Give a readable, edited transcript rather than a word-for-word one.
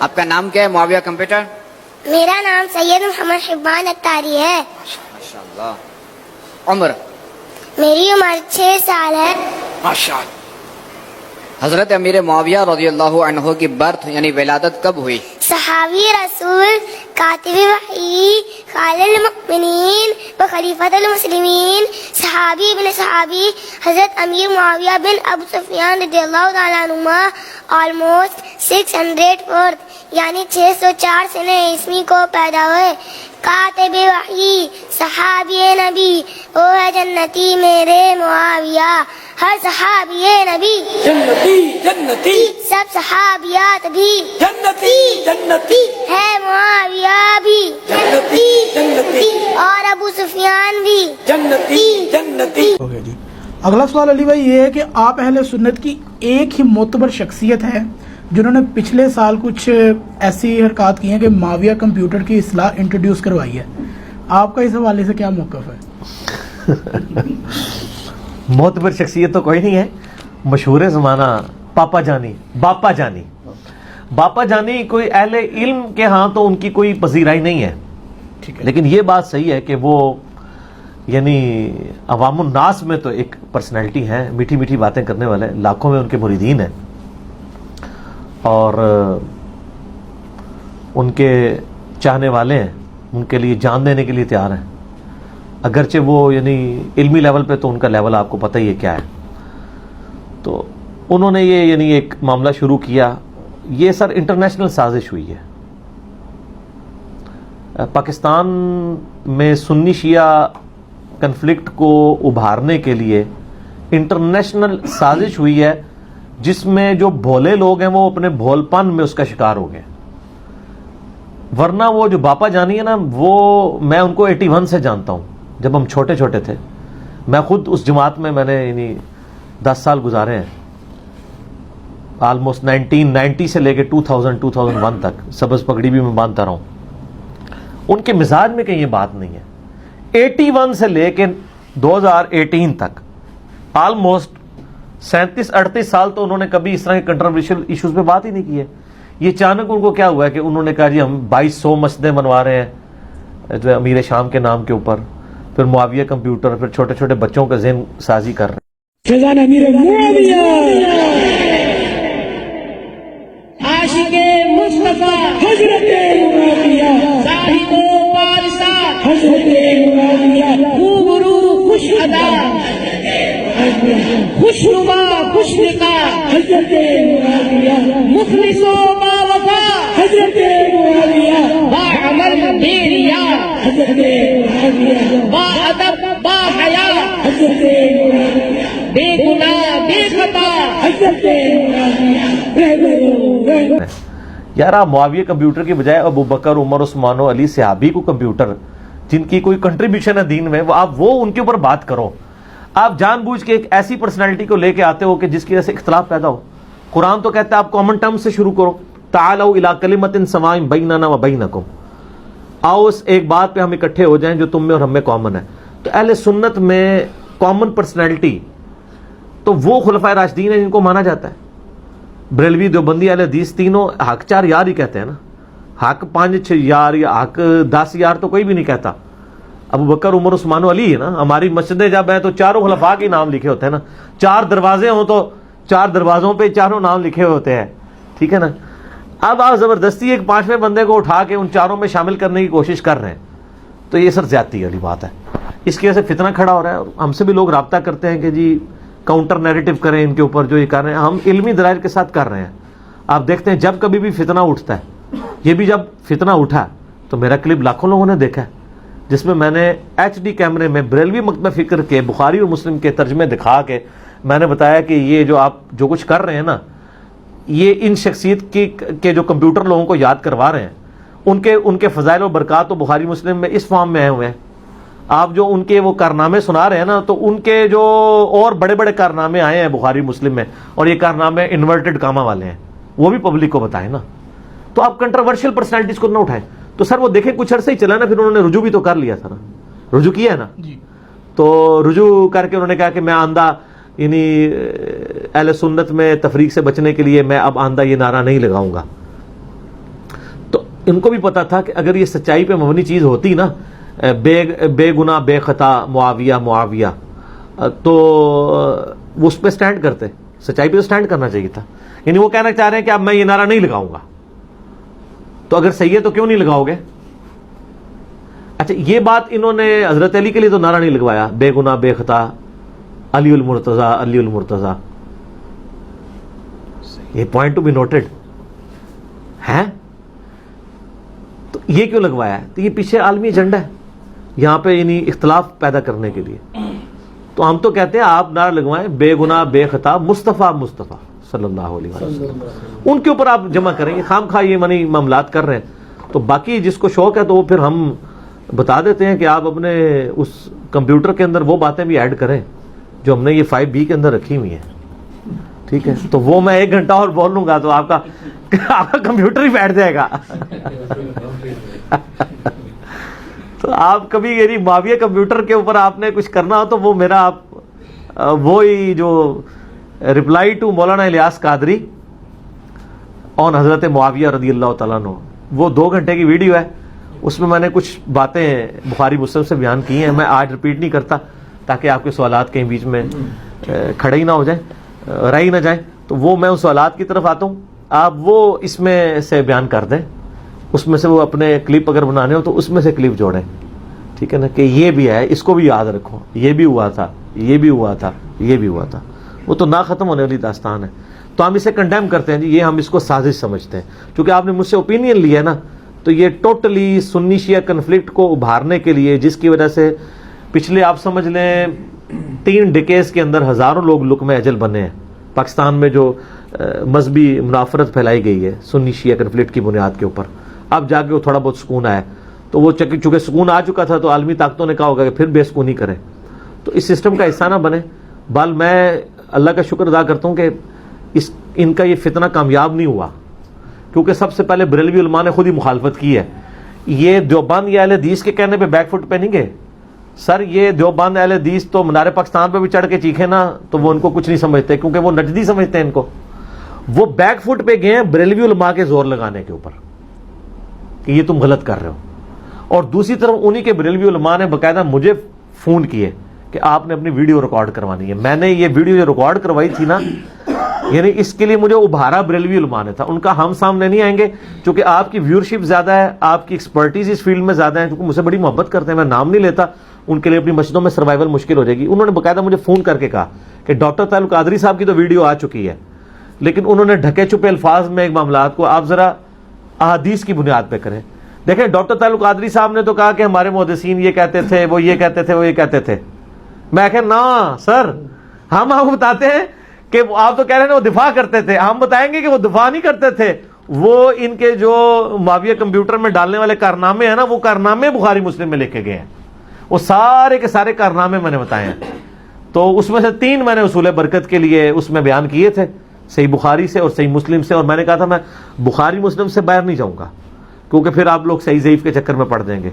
آپ کا نام کیا ہے معاویہ کمپیوٹر؟ میرا نام سید محمد حبان اتاری ہے. ماشاءاللہ. عمر؟ میری عمر 6 سال ہے. ماشاءاللہ. حضرت امیر معاویہ رضی اللہ عنہ کی برتھ یعنی ولادت کب ہوئی؟ صحابی رسول، کاتب وحی، خالد المؤمنین و خلیفۃ المسلمین، صحابی ابن صحابی حضرت امیر معاویہ بن ابو سفیان رضی اللہ تعالیٰ عنہما آلموسٹ 604 یعنی 604 سنہ عیسوی کو پیدا ہوئے. کاتب وحی، صحابی نبی، او ہے جنتی میرے معاویہ. ہر صحابی نبی جنتی جنتی، سب صحابیات بھی جنتی جنتی، ہے، معاویہ بھی جنتی جنتی، اور ابو سفیان بھی جنتی جنتی. ہو گیا جی. اگلا سوال علی بھائی یہ ہے کہ آپ اہل سنت کی ایک ہی معتبر شخصیت ہے جنہوں نے پچھلے سال کچھ ایسی حرکات کی ہیں کہ معاویہ کمپیوٹر کی اصلاح انٹروڈیوس کروائی ہے. آپ کا اس حوالے سے کیا موقف ہے؟ معتبر شخصیت تو کوئی نہیں ہے. مشہور زمانہ پاپا جانی، باپا جانی. باپا جانی کوئی اہل علم کے ہاں تو ان کی کوئی پذیرائی نہیں ہے، لیکن یہ بات صحیح ہے کہ وہ یعنی عوام الناس میں تو ایک پرسنالٹی ہیں، میٹھی میٹھی باتیں کرنے والے، لاکھوں میں ان کے مریدین ہیں اور ان کے چاہنے والے ہیں، ان کے لیے جان دینے کے لیے تیار ہیں. اگرچہ وہ یعنی علمی لیول پہ تو ان کا لیول آپ کو پتہ ہی ہے کیا ہے. تو انہوں نے یہ یعنی ایک معاملہ شروع کیا. یہ سر انٹرنیشنل سازش ہوئی ہے. پاکستان میں سنی شیعہ کنفلکٹ کو ابھارنے کے لیے انٹرنیشنل سازش ہوئی ہے، جس میں جو بھولے لوگ ہیں وہ اپنے بھول پن میں اس کا شکار ہو گئے. ورنہ وہ جو باپا جانی ہے نا، وہ میں ان کو 81 سے جانتا ہوں، جب ہم چھوٹے چھوٹے تھے. میں خود اس جماعت میں نے یعنی 10 سال گزارے ہیں. آلموسٹ 1990 سے لے کے 2001 تک سبز پگڑی بھی میں باندھتا رہا ہوں. ان کے مزاج میں کہیں یہ بات نہیں ہے. 81 سے لے کے 2018 تک آلموسٹ 37-38 سال تو انہوں نے کبھی اس طرح کے کنٹروورشل ایشوز پہ بات ہی نہیں کی ہے. یہ اچانک ان کو کیا ہوا ہے کہ انہوں نے کہا جی ہم 2200 مسجدیں بنوا رہے ہیں جو امیر شام کے نام کے اوپر، پھر معاویہ کمپیوٹر، پھر چھوٹے چھوٹے بچوں کا ذہن سازی کر رہے ہیں. فیضان امیر معاویہ، عاشق مصطفیٰ حضرت معاویہ، صاحب وارثہ حضرت معاویہ، خوبرو خوش ادا خوش نما خوش نقا حضرت معاویہ، مخلص و باوفا حضرت معاویہ، باعمل بے ریا حضرت معاویہ، باادب باحیا حضرت معاویہ، بے گناہ بے خطا حضرت معاویہ. یار آپ معاویہ کمپیوٹر کی بجائے ابو بکر، عمر، عثمان و علی صحابی کو کمپیوٹر جن کی کوئی کنٹریبیوشن ہے دین میں، وہ ان کے اوپر بات کرو. آپ جان بوجھ کے ایک ایسی پرسنالٹی کو لے کے آتے ہو کہ جس کی وجہ سے اختلاف پیدا ہو. قرآن تو کہتا ہے آپ کامن ٹرم سے شروع کرو. تعالوا الی کلمۃ سواء بیننا و بینکم، آؤ اس ایک بات پہ ہم اکٹھے ہو جائیں جو تم میں اور ہم میں کامن ہے. تو اہل سنت میں کامن پرسنالٹی تو وہ خلفائے راشدین ہیں جن کو مانا جاتا ہے. بریلوی، دیوبندی، اہل حدیث تینوں حق 4 یار ہی کہتے ہیں نا. حق 5-6 یار یا حق 10 یار تو کوئی بھی نہیں کہتا. ابو بکر، عمر، عثمان و علی ہے نا. ہماری مسجدیں جب ہیں تو چاروں خلفاء کے نام لکھے ہوتے ہیں نا. 4 دروازے ہوں تو 4 دروازوں پہ چاروں نام لکھے ہوتے ہیں، ٹھیک ہے نا. اب آپ زبردستی ایک 5ویں بندے کو اٹھا کے ان چاروں میں شامل کرنے کی کوشش کر رہے ہیں تو یہ سر زیادتی والی بات ہے. اس کی وجہ سے فتنہ کھڑا ہو رہا ہے. اور ہم سے بھی لوگ رابطہ کرتے ہیں کہ جی کاؤنٹر نیریٹو کریں ان کے اوپر جو یہ کر رہے ہیں. ہم علمی دلائل کے ساتھ کر رہے ہیں. آپ دیکھتے ہیں جب کبھی بھی فتنہ اٹھتا ہے، یہ بھی جب فتنہ اٹھا تو میرا کلپ لاکھوں لوگوں نے دیکھا ہے، جس میں میں نے HD کیمرے میں بریلوی مکتبہ فکر کے، بخاری اور مسلم کے ترجمے دکھا کے میں نے بتایا کہ یہ جو آپ جو کچھ کر رہے ہیں نا، یہ ان شخصیت کے جو کمپیوٹر لوگوں کو یاد کروا رہے ہیں، ان کے فضائل و برکات تو بخاری مسلم میں اس فارم میں آئے ہوئے ہیں. آپ جو ان کے وہ کارنامے سنا رہے ہیں نا، تو ان کے جو اور بڑے بڑے کارنامے آئے ہیں بخاری مسلم میں، اور یہ کارنامے انورٹڈ کاما والے ہیں، وہ بھی پبلک کو بتائیں نا. تو آپ کنٹروورشل پرسنالٹیز کو نہ اٹھائیں. تو سر وہ دیکھیں کچھ عرصے ہی چلا نا، پھر انہوں نے رجوع بھی تو کر لیا تھا نا. رجوع کیا ہے نا جی. تو رجوع کر کے انہوں نے کہا کہ میں آندہ یعنی اہل سنت میں تفریق سے بچنے کے لیے میں اب آندہ یہ نعرہ نہیں لگاؤں گا. ان کو بھی پتا تھا کہ اگر یہ سچائی پہ مبنی چیز ہوتی نا، بے گناہ بے خطا معاویہ، تو وہ اس پہ سٹینڈ کرتے، سچائی پہ تو سٹینڈ کرنا چاہیے تھا. یعنی وہ کہنا چاہ رہے ہیں کہ اب میں یہ نعرہ نہیں لگاؤں گا، تو اگر صحیح ہے تو کیوں نہیں لگاؤ گے؟ اچھا یہ بات انہوں نے حضرت علی کے لیے تو نعرہ نہیں لگوایا، بے گناہ بے خطا علی المرتضی. یہ پوائنٹ ٹو بی نوٹڈ ہے. تو یہ کیوں لگوایا ہے؟ تو یہ پیچھے عالمی ایجنڈا ہے یہاں پہ، یعنی اختلاف پیدا کرنے کے لیے. تو ہم تو کہتے ہیں آپ نعرہ لگوائیں بے گناہ بے خطا مصطفیٰ صلی اللہ علیہ وسلم، ان کے اوپر آپ جمع کریں گے. خام خواہ یہ منی معاملات کر رہے ہیں. تو باقی جس کو شوق ہے تو وہ پھر ہم بتا دیتے ہیں کہ آپ اپنے اس کمپیوٹر کے اندر وہ باتیں بھی ایڈ کریں جو ہم نے یہ 5B کے اندر رکھی ہوئی ہیں. ٹھیک ہے، تو وہ میں 1 گھنٹہ اور بول لوں گا تو آپ کا کمپیوٹر ہی بیٹھ جائے گا. تو آپ کبھی یعنی معاویہ کمپیوٹر کے اوپر آپ نے کچھ کرنا ہو تو وہ میرا آپ وہی جو رپلائی ٹو مولانا الیاس قادری آن حضرت معاویہ رضی اللہ تعالیٰ عنہ، وہ 2 گھنٹے کی ویڈیو ہے. اس میں نے کچھ باتیں بخاری مسلم سے بیان کی ہیں، میں آج ریپیٹ نہیں کرتا تاکہ آپ کے سوالات کہیں بیچ میں کھڑے ہی نہ ہو جائیں، رہ ہی نہ جائیں. تو وہ میں ان سوالات کی طرف آتا ہوں، آپ وہ اس میں سے بیان کر دیں، اس میں سے وہ اپنے کلپ اگر بنانے ہو تو اس میں سے کلپ جوڑیں. ٹھیک ہے نا، کہ یہ بھی ہے، اس کو بھی یاد رکھو، یہ بھی ہوا تھا، یہ بھی ہوا تھا، یہ بھی ہوا تھا. وہ تو نہ ختم ہونے والی داستان ہے. تو ہم اسے کنڈیم کرتے ہیں جی، یہ ہم اس کو سازش سمجھتے ہیں. چونکہ آپ نے مجھ سے اوپینین لیا ہے نا، تو یہ ٹوٹلی سنی شیعہ کنفلکٹ کو ابھارنے کے لیے، جس کی وجہ سے پچھلے آپ سمجھ لیں 3 ڈیکیز کے اندر ہزاروں لوگ لقمہ اجل بنے ہیں. پاکستان میں جو مذہبی منافرت پھیلائی گئی ہے سنی شیعہ کنفلکٹ کی بنیاد کے اوپر، اب جا کے وہ تھوڑا بہت سکون آیا. تو وہ چونکہ سکون آ چکا تھا تو عالمی طاقتوں نے کہا ہوگا کہ پھر بے سکونی کریں. تو اس سسٹم کا حصہ نہ بنے. بل میں اللہ کا شکر ادا کرتا ہوں کہ ان کا یہ فتنہ کامیاب نہیں ہوا، کیونکہ سب سے پہلے بریلوی علماء نے خود ہی مخالفت کی ہے. یہ دیوبند یا اہل حدیث کے کہنے پہ بیک فٹ پہ نہیں گئے. سر یہ دیوبند اہل حدیث تو منار پاکستان پہ بھی چڑھ کے چیخے نا تو وہ ان کو کچھ نہیں سمجھتے، کیونکہ وہ نجدی سمجھتے ہیں ان کو. وہ بیک فٹ پہ گئے ہیں بریلوی علماء کے زور لگانے کے اوپر کہ یہ تم غلط کر رہے ہو. اور دوسری طرف انہی کے بریلوی علماء نے باقاعدہ مجھے فون کیے کہ آپ نے اپنی ویڈیو ریکارڈ کروانی ہے. میں نے یہ ویڈیو جو ریکارڈ کروائی تھی نا، یعنی اس کے لیے مجھے ابھارا بریلوی علماء نے تھا. ان کا ہم سامنے نہیں آئیں گے چونکہ آپ کی ویورشپ زیادہ ہے، آپ کی ایکسپرٹیز اس فیلڈ میں زیادہ ہے، کیونکہ مجھ سے بڑی محبت کرتے ہیں. میں نام نہیں لیتا، ان کے لیے اپنی مسجدوں میں سروائیول مشکل ہو جائے گی. انہوں نے باقاعدہ مجھے فون کر کے کہا کہ ڈاکٹر طاہر القادری صاحب کی تو ویڈیو آ چکی ہے، لیکن انہوں نے ڈھکے چھپے الفاظ میں ایک معاملات کو آپ ذرا احادیث کی بنیاد پہ کریں. دیکھیں ڈاکٹر طاہر القادری صاحب نے تو کہا کہ ہمارے محدثین یہ کہتے تھے، وہ یہ کہتے تھے، وہ یہ کہتے تھے. میں کہ نا سر، ہم آپ کو بتاتے ہیں کہ آپ تو کہہ رہے ہیں وہ دفاع کرتے تھے، ہم بتائیں گے کہ وہ دفاع نہیں کرتے تھے. وہ ان کے جو معاویہ کمپیوٹر میں ڈالنے والے کارنامے ہیں نا، وہ کارنامے بخاری مسلم میں لکھے گئے ہیں. وہ سارے کے سارے کارنامے میں نے بتائے ہیں. تو اس میں سے 3 میں نے اصول برکت کے لیے اس میں بیان کیے تھے، صحیح بخاری سے اور صحیح مسلم سے. اور میں نے کہا تھا میں بخاری مسلم سے باہر نہیں جاؤں گا، کیونکہ پھر آپ لوگ صحیح ضعیف کے چکر میں پڑ جائیں گے.